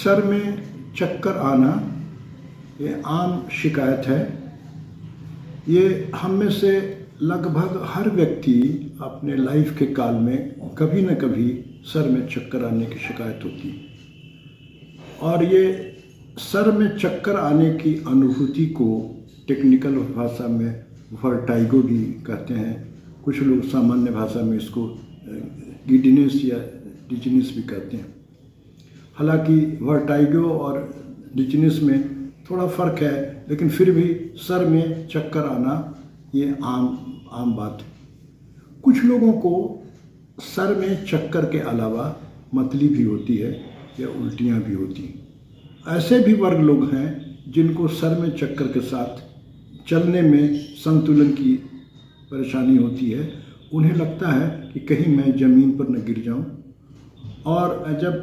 Sir में चक्कर आना ये आम शिकायत है। ये हम में से लगभग हर व्यक्ति अपने लाइफ के काल में कभी न कभी सर में चक्कर आने की शिकायत होती है। और ये सर में चक्कर आने की अनुभूति को टेक्निकल भाषा में वर्टाइगो भी कहते हैं। कुछ लोग सामान्य भाषा में इसको गिडनेस या डिजीनेस भी कहते हैं। हालांकि वर्टाइगो और डिजीनेस में थोड़ा फ़र्क है, लेकिन फिर भी सर में चक्कर आना ये आम बात है। कुछ लोगों को सर में चक्कर के अलावा मतली भी होती है या उल्टियाँ भी होती हैं। ऐसे भी वर्ग लोग हैं जिनको सर में चक्कर के साथ चलने में संतुलन की परेशानी होती है। उन्हें लगता है कि कहीं मैं ज़मीन पर न गिर जाऊं। और जब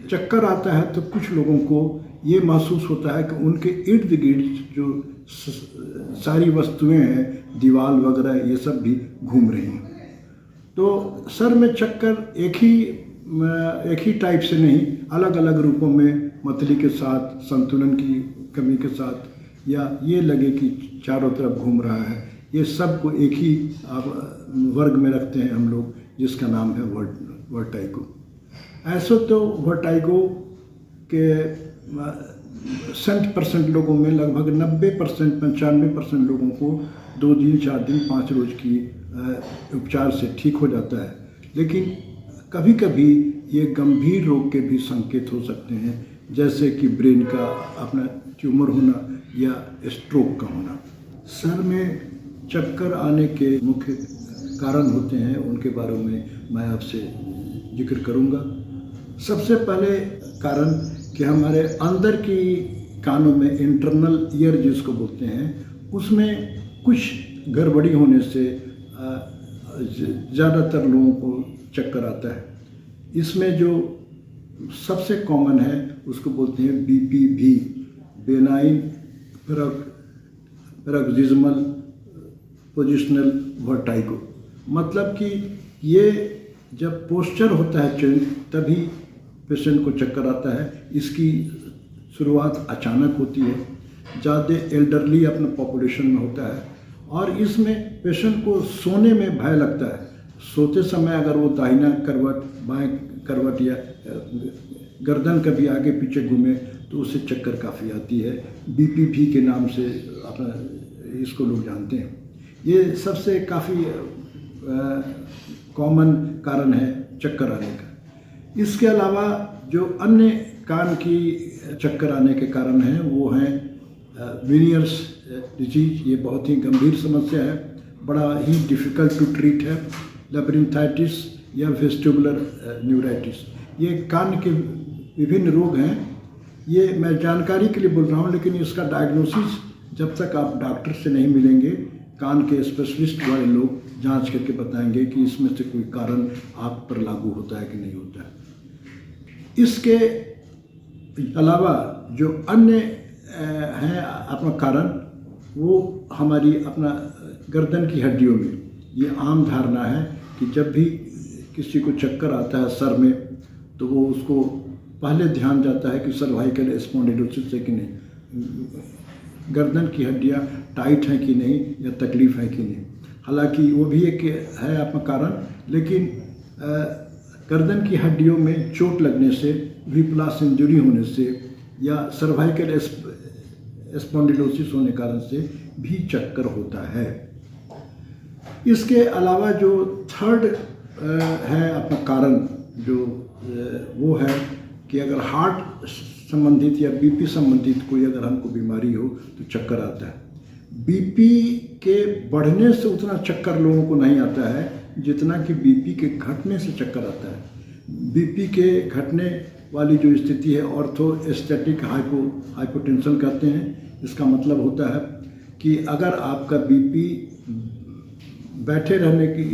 चक्कर आता है तो कुछ लोगों को ये महसूस होता है कि उनके इर्द गिर्द जो सारी वस्तुएं हैं, दीवार वगैरह, ये सब भी घूम रही हैं। तो सर में चक्कर एक ही टाइप से नहीं, अलग अलग रूपों में मतली के साथ, संतुलन की कमी के साथ, या ये लगे कि चारों तरफ घूम रहा है, ये सब को एक ही वर्ग में रखते हैं हम लोग, जिसका नाम है वर्टाइगो। ऐसे तो वर्टाइगो के 100% लोगों में लगभग 90%, 95% लोगों को 2 दिन, 4 दिन, 5 रोज की उपचार से ठीक हो जाता है। लेकिन कभी कभी ये गंभीर रोग के भी संकेत हो सकते हैं, जैसे कि ब्रेन का अपना ट्यूमर होना या स्ट्रोक का होना। सर में चक्कर आने के मुख्य कारण होते हैं, उनके बारे में मैं आपसे जिक्र करूंगा। सबसे पहले कारण कि हमारे अंदर की कानों में इंटरनल ईयर जिसको बोलते हैं, उसमें कुछ गड़बड़ी होने से ज़्यादातर लोगों को चक्कर आता है। इसमें जो सबसे कॉमन है उसको बोलते हैं BPV, benign paroxysmal positional vertigo. मतलब कि ये जब पोस्चर होता है चेंज, तभी पेशेंट को चक्कर आता है। इसकी शुरुआत अचानक होती है, ज़्यादा एल्डरली अपना पॉपुलेशन में होता है, और इसमें पेशेंट को सोने में भय लगता है। सोते समय अगर वो दाहिना करवट, बाएं करवट या गर्दन कभी आगे पीछे घूमे तो उसे चक्कर काफ़ी आती है। BPV के नाम से अपना इसको लोग जानते हैं। ये सबसे काफ़ी कॉमन कारण है चक्कर आने का। इसके अलावा जो अन्य कान की चक्कर आने के कारण हैं वो हैं वेनियर्स डिजीज। ये बहुत ही गंभीर समस्या है, बड़ा ही डिफ़िकल्ट टू ट्रीट है। लेब्रिंथाइटिस या वेस्टिबुलर न्यूराइटिस, ये कान के विभिन्न रोग हैं। ये मैं जानकारी के लिए बोल रहा हूँ, लेकिन इसका डायग्नोसिस जब तक आप डॉक्टर से नहीं मिलेंगे, कान के स्पेशलिस्ट वाले लोग जांच करके बताएंगे कि इसमें से कोई कारण आप पर लागू होता है कि नहीं होता है। इसके अलावा जो अन्य हैं अपना कारण, वो हमारी अपना गर्दन की हड्डियों में ये आम धारणा है कि जब भी किसी को चक्कर आता है सर में, तो वो उसको पहले ध्यान जाता है कि सर्वाइकल स्पॉन्डिलोसिस है कि नहीं, गर्दन की हड्डियाँ टाइट हैं कि नहीं, या तकलीफ़ है कि नहीं। हालांकि वो भी एक है अपना कारण, लेकिन गर्दन की हड्डियों में चोट लगने से, व्हिप्लास इंजरी होने से, या सर्वाइकल स्पॉन्डिलोसिस होने कारण से भी चक्कर होता है। इसके अलावा जो थर्ड है अपना कारण, जो वो है कि अगर हार्ट संबंधित या BP संबंधित कोई अगर हमको बीमारी हो तो चक्कर आता है। BP के बढ़ने से उतना चक्कर लोगों को नहीं आता है जितना कि BP के घटने से चक्कर आता है। BP के घटने वाली जो स्थिति है ऑर्थोस्टैटिक हाइपोटेंशन कहते हैं। इसका मतलब होता है कि अगर आपका BP बैठे रहने की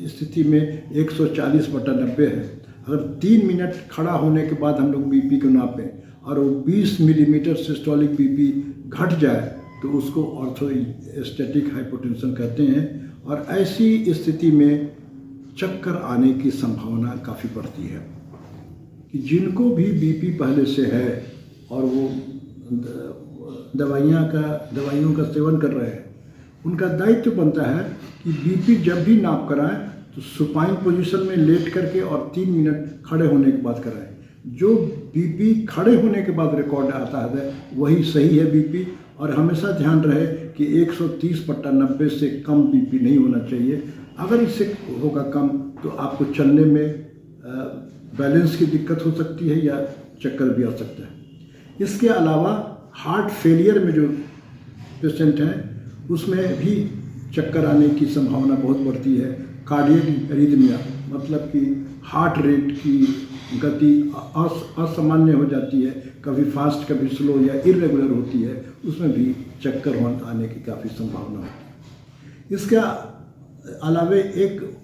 स्थिति में 140/90 है, अगर 3 मिनट खड़ा होने के बाद हम लोग BP को नापें और वो 20 मिलीमीटर सिस्टोलिक BP घट जाए तो उसको ऑर्थोस्टैटिक हाइपोटेंशन कहते हैं। और ऐसी स्थिति में चक्कर आने की संभावना काफ़ी बढ़ती है। कि जिनको भी BP पहले से है और वो दवाइयों का सेवन कर रहे हैं, उनका दायित्व बनता है कि बीपी जब भी नाप कराएं तो सुपाइन पोजीशन में लेट करके और 3 मिनट खड़े होने के बाद कराएं। जो बीपी खड़े होने के बाद रिकॉर्ड आता है वही सही है बीपी, और हमेशा ध्यान रहे कि 130/90 से कम बीपी नहीं होना चाहिए। अगर इससे होगा कम तो आपको चलने में बैलेंस की दिक्कत हो सकती है या चक्कर भी आ सकता है। इसके अलावा हार्ट फेलियर में जो पेशेंट हैं उसमें भी चक्कर आने की संभावना बहुत बढ़ती है। कार्डियक एरिथमिया मतलब कि हार्ट रेट की गति असामान्य हो जाती है, कभी फास्ट कभी स्लो या इरेगुलर होती है, उसमें भी चक्कर आने की काफ़ी संभावना होती है। इसके अलावे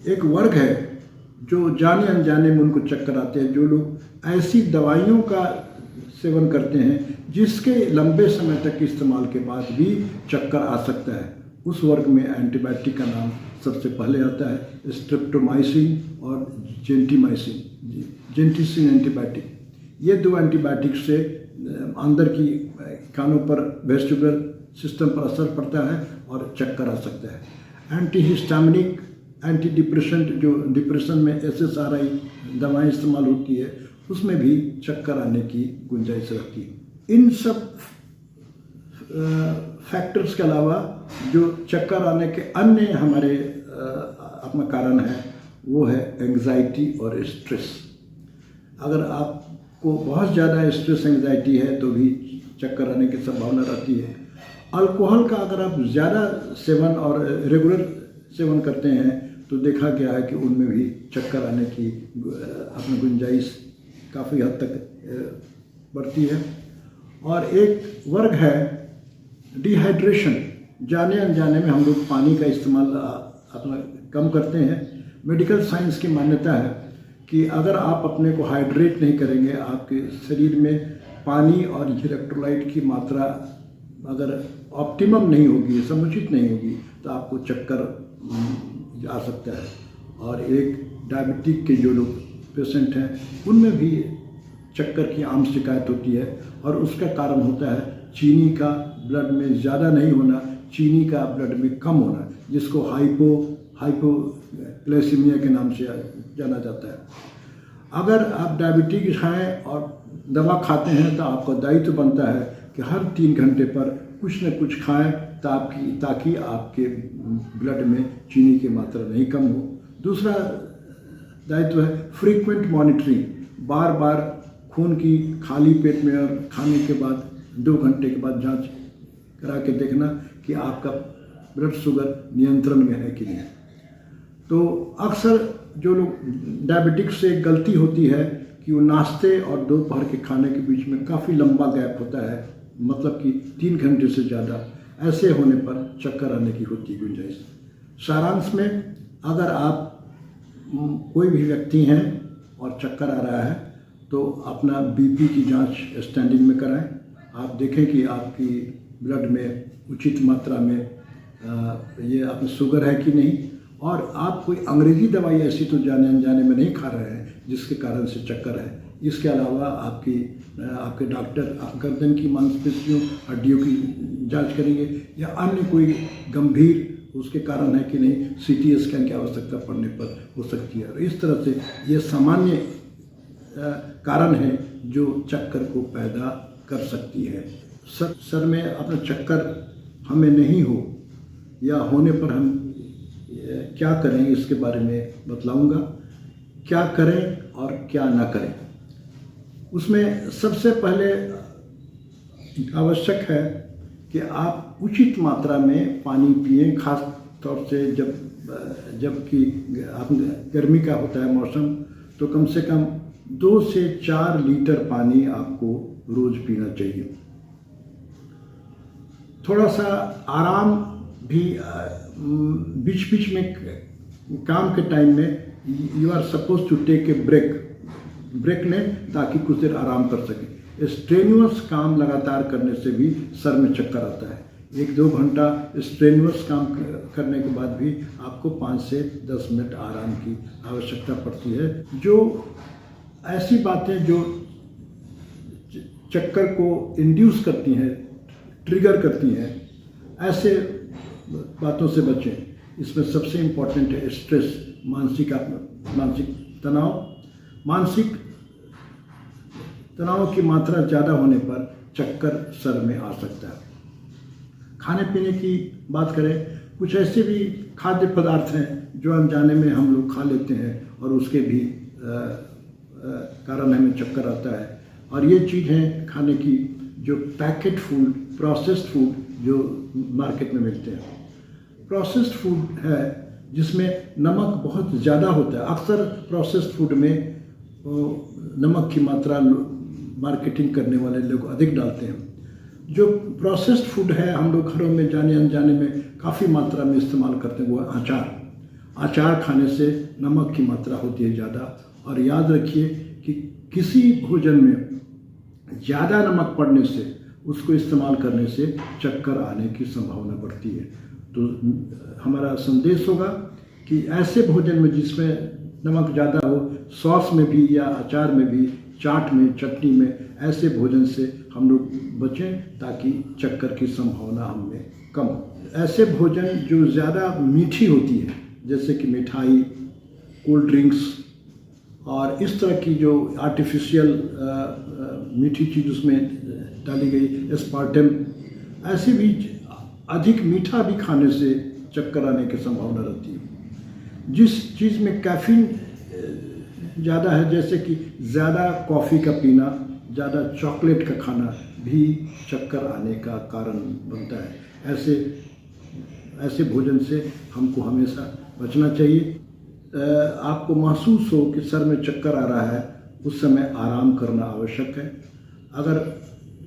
एक वर्ग है जो जाने अनजाने में उनको चक्कर आते हैं, जो लोग ऐसी दवाइयों का सेवन करते हैं जिसके लंबे समय तक इस्तेमाल के बाद भी चक्कर आ सकता है। उस वर्ग में एंटीबायोटिक का नाम सबसे पहले आता है, स्ट्रेप्टोमाइसिन और जेंटिसिन एंटीबायोटिक। ये 2 एंटीबायोटिक से अंदर की कानों पर वेस्टिबुलर सिस्टम पर असर पड़ता है और चक्कर आ सकता है। एंटीहिस्टामिनिक एंटी डिप्रेसेंट जो डिप्रेशन में SSRI दवाएं इस्तेमाल होती है उसमें भी चक्कर आने की गुंजाइश रहती है। इन सब फैक्टर्स के अलावा जो चक्कर आने के अन्य हमारे अपना कारण है वो है एंग्जाइटी और स्ट्रेस। अगर आपको बहुत ज़्यादा स्ट्रेस एंग्जाइटी है तो भी चक्कर आने की संभावना रहती है। अल्कोहल का अगर आप ज़्यादा सेवन और रेगुलर सेवन करते हैं तो देखा गया है कि उनमें भी चक्कर आने की अपनी गुंजाइश काफ़ी हद तक बढ़ती है। और एक वर्ग है डिहाइड्रेशन। जाने अनजाने में हम लोग पानी का इस्तेमाल अपना कम करते हैं। मेडिकल साइंस की मान्यता है कि अगर आप अपने को हाइड्रेट नहीं करेंगे, आपके शरीर में पानी और इलेक्ट्रोलाइट की मात्रा अगर ऑप्टिमम नहीं होगी, समुचित नहीं होगी, तो आपको चक्कर आ सकता है। और एक डायबिटिक के जो लोग पेशेंट हैं उनमें भी चक्कर की आम शिकायत होती है, और उसका कारण होता है चीनी का ब्लड में ज़्यादा नहीं होना, चीनी का ब्लड में कम होना, जिसको हाइपोग्लाइसीमिया के नाम से जाना जाता है। अगर आप डायबिटिक हैं और दवा खाते हैं तो आपका दायित्व बनता है कि हर 3 घंटे पर कुछ न कुछ खाएं ताकि आपके ब्लड में चीनी की मात्रा नहीं कम हो। दूसरा दायित्व है फ्रीक्वेंट मॉनिटरिंग। बार बार खून की खाली पेट में और खाने के बाद 2 घंटे के बाद जांच करा के देखना कि आपका ब्लड शुगर नियंत्रण में है कि नहीं। तो अक्सर जो लोग डायबिटिक से गलती होती है कि वो नाश्ते और दोपहर के खाने के बीच में काफ़ी लंबा गैप होता है, मतलब कि 3 घंटे से ज़्यादा। ऐसे होने पर चक्कर आने की होती गुंजाइश। सारांश में अगर आप कोई भी व्यक्ति हैं और चक्कर आ रहा है तो अपना बीपी की जांच स्टैंडिंग में कराएं। आप देखें कि आपकी ब्लड में उचित मात्रा में ये आपकी शुगर है कि नहीं, और आप कोई अंग्रेजी दवाई ऐसी तो जाने अनजाने में नहीं खा रहे हैं जिसके कारण से चक्कर है। इसके अलावा आपके डॉक्टर गर्दन की मांसपेशियों हड्डियों की जांच करेंगे या अन्य कोई गंभीर उसके कारण है कि नहीं, CT स्कैन की आवश्यकता पड़ने पर हो सकती है। इस तरह से ये सामान्य कारण है जो चक्कर को पैदा कर सकती है। सर में अपना चक्कर हमें नहीं हो या होने पर हम क्या करें इसके बारे में बतलाऊंगा। क्या करें और क्या ना करें, उसमें सबसे पहले आवश्यक है कि आप उचित मात्रा में पानी पिएं। खास तौर से जबकि गर्मी का होता है मौसम, तो कम से कम 2 से 4 लीटर पानी आपको रोज़ पीना चाहिए। थोड़ा सा आराम भी बीच बीच में काम के टाइम में you are suppose to take a break लें ताकि कुछ देर आराम कर सकें। स्ट्रेनुअस काम लगातार करने से भी सर में चक्कर आता है। 1-2 घंटा स्ट्रेनुअस काम करने के बाद भी आपको 5 से 10 मिनट आराम की आवश्यकता पड़ती है। जो ऐसी बातें जो चक्कर को इंड्यूस करती हैं, ट्रिगर करती हैं, ऐसे बातों से बचें। इसमें सबसे इम्पॉर्टेंट है स्ट्रेस, मानसिक तनाव। मानसिक तनाव की मात्रा ज़्यादा होने पर चक्कर सर में आ सकता है। खाने पीने की बात करें, कुछ ऐसे भी खाद्य पदार्थ हैं जो अनजाने में हम लोग खा लेते हैं और उसके भी कारण हमें चक्कर आता है। और ये चीज़ है खाने की जो पैकेट फूड, प्रोसेस्ड फूड जो मार्केट में मिलते हैं। प्रोसेस्ड फूड है जिसमें नमक बहुत ज़्यादा होता है। अक्सर प्रोसेस्ड फूड में नमक की मात्रा मार्केटिंग करने वाले लोग अधिक डालते हैं। जो प्रोसेस्ड फूड है हम लोग घरों में जाने अनजाने में काफ़ी मात्रा में इस्तेमाल करते हैं, वो अचार खाने से नमक की मात्रा होती है ज़्यादा। और याद रखिए कि किसी भोजन में ज़्यादा नमक पड़ने से, उसको इस्तेमाल करने से चक्कर आने की संभावना बढ़ती है। तो हमारा संदेश होगा कि ऐसे भोजन में जिसमें नमक ज़्यादा हो, सॉस में भी या अचार में भी, चाट में, चटनी में, ऐसे भोजन से हम लोग बचें ताकि चक्कर की संभावना हमें कम हो। ऐसे भोजन जो ज़्यादा मीठी होती है, जैसे कि मिठाई, कोल्ड ड्रिंक्स और इस तरह की जो आर्टिफिशियल मीठी चीज़ उसमें डाली गई, एस्पार्टम, ऐसी भी अधिक मीठा भी खाने से चक्कर आने की संभावना रहती है। जिस चीज़ में कैफीन ज़्यादा है, जैसे कि ज़्यादा कॉफ़ी का पीना, ज़्यादा चॉकलेट का खाना भी चक्कर आने का कारण बनता है। ऐसे भोजन से हमको हमेशा बचना चाहिए। आपको महसूस हो कि सर में चक्कर आ रहा है, उस समय आराम करना आवश्यक है। अगर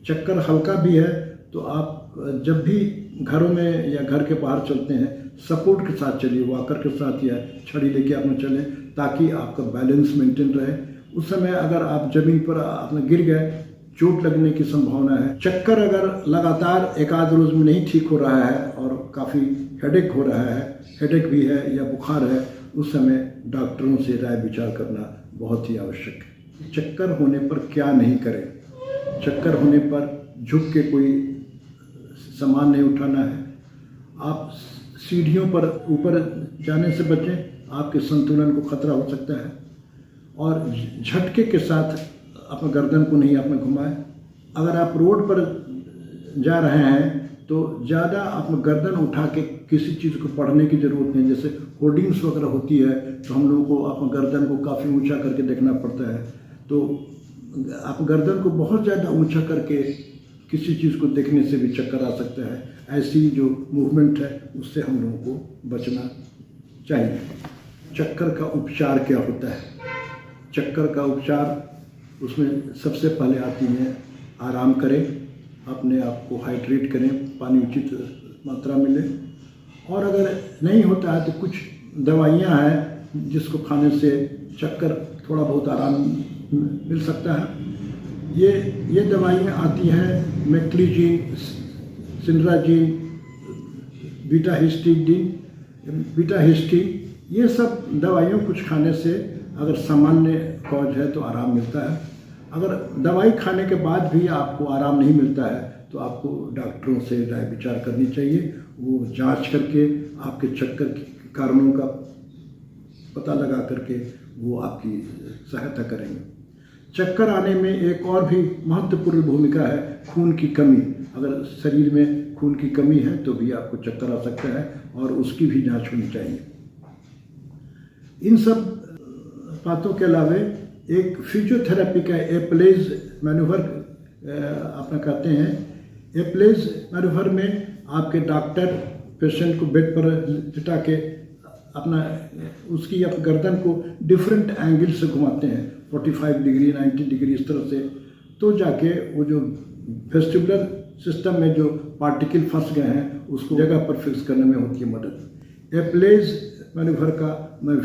चक्कर हल्का भी है तो आप जब भी घरों में या घर के बाहर चलते हैं, सपोर्ट के साथ चलिए, वॉकर के साथ या छड़ी लेके आप चलें ताकि आपका बैलेंस मेंटेन रहे। उस समय अगर आप ज़मीन पर आपने गिर गए, चोट लगने की संभावना है। चक्कर अगर लगातार एक आध रोज़ में नहीं ठीक हो रहा है और काफ़ी हेडेक हो रहा है, हेडेक भी है या बुखार है, उस समय डॉक्टरों से राय विचार करना बहुत ही आवश्यक है। चक्कर होने पर क्या नहीं करें। चक्कर होने पर झुक के कोई सामान नहीं उठाना है। आप सीढ़ियों पर ऊपर जाने से बचें, आपके संतुलन को खतरा हो सकता है। और झटके के साथ अपने गर्दन को नहीं आपने घुमाएं। अगर आप रोड पर जा रहे हैं तो ज़्यादा अपने गर्दन उठा के किसी चीज़ को पढ़ने की ज़रूरत नहीं। जैसे होर्डिंग्स वगैरह होती है तो हम लोगों को अपने गर्दन को काफ़ी ऊंचा करके देखना पड़ता है। तो आप गर्दन को बहुत ज़्यादा ऊंचा करके किसी चीज़ को देखने से भी चक्कर आ सकता है। ऐसी जो मूवमेंट है उससे हम लोगों को बचना चाहिए। चक्कर का उपचार क्या होता है? चक्कर का उपचार, उसमें सबसे पहले आती है आराम करें, अपने आप को हाइड्रेट करें, पानी उचित मात्रा में लें। और अगर नहीं होता है तो कुछ दवाइयाँ हैं जिसको खाने से चक्कर थोड़ा बहुत आराम मिल सकता है। ये दवाइयाँ आती हैं मेक्लीजीन, सिनराजीन, बीटा हिस्टीन। ये सब दवाइयों कुछ खाने से अगर सामान्य कॉज है तो आराम मिलता है। अगर दवाई खाने के बाद भी आपको आराम नहीं मिलता है तो आपको डॉक्टरों से राय विचार करनी चाहिए। वो जांच करके आपके चक्कर के कारणों का पता लगा करके वो आपकी सहायता करेंगे। चक्कर आने में एक और भी महत्वपूर्ण भूमिका है खून की कमी। अगर शरीर में खून की कमी है तो भी आपको चक्कर आ सकता है और उसकी भी जांच होनी चाहिए। इन सब बातों के अलावा एक फिजियोथेरेपी का एप्लेज मैनूवर अपना कहते हैं। एप्लेज मैनूवर में आपके डॉक्टर पेशेंट को बेड पर लिटा के अपना उसकी गर्दन को डिफरेंट एंगल से घुमाते हैं, 45 डिग्री, 90 डिग्री, इस तरह से। तो जाके वो जो वेस्टिबुलर सिस्टम में जो पार्टिकल फंस गए हैं उसको जगह पर फिक्स करने में होती है मदद। एप्लेज मैनूवर का मैं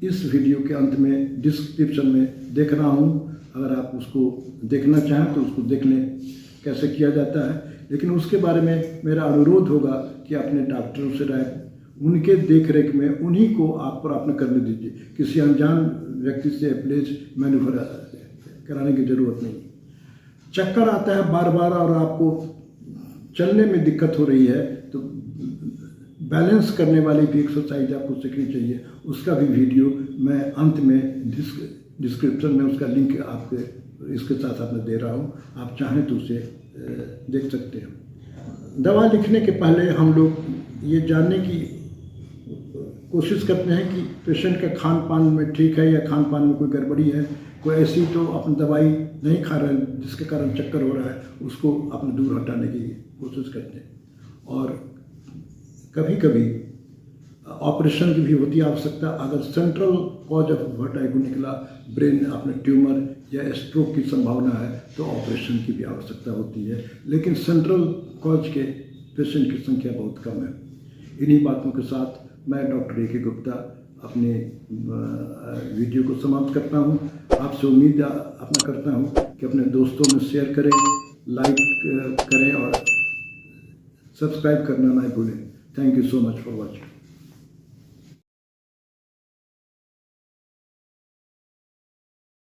इस वीडियो के अंत में डिस्क्रिप्शन में देख रहा हूँ। अगर आप उसको देखना चाहें तो उसको देख लें कैसे किया जाता है। लेकिन उसके बारे में मेरा अनुरोध होगा कि अपने डॉक्टरों से राय, उनके देख रेख में उन्हीं को आप प्राप्त करने दीजिए। किसी अनजान व्यक्ति से एप्लेज मैनूवर कराने की ज़रूरत नहीं। चक्कर आता है बार बार और आपको चलने में दिक्कत हो रही है, तो बैलेंस करने वाली भी एक्सरसाइज आपको सीखनी चाहिए। उसका भी वीडियो मैं अंत में डिस्क्रिप्शन में उसका लिंक आपके इसके साथ मैं दे रहा हूँ, आप चाहें तो उसे देख सकते हैं। दवा लिखने के पहले हम लोग ये जानने की कोशिश करते हैं कि पेशेंट का खान पान में ठीक है या खान पान में कोई गड़बड़ी है। कोई ऐसी तो अपनी दवाई नहीं खा रहे हैं जिसके कारण चक्कर हो रहा है, उसको अपने दूर हटाने की कोशिश करते हैं। और कभी कभी ऑपरेशन की भी होती है आवश्यकता। अगर सेंट्रल कॉज ऑफ वर्टिगो निकला, ब्रेन अपने ट्यूमर या स्ट्रोक की संभावना है, तो ऑपरेशन की भी आवश्यकता होती है। लेकिन सेंट्रल कॉज के पेशेंट की संख्या बहुत कम है। इन्हीं बातों के साथ मैं डॉक्टर ए.के. गुप्ता अपने वीडियो को समाप्त करता हूं। आपसे उम्मीद अपना करता हूं कि अपने दोस्तों में शेयर करें, लाइक करें और सब्सक्राइब करना ना भूलें। Thank you so much for watching.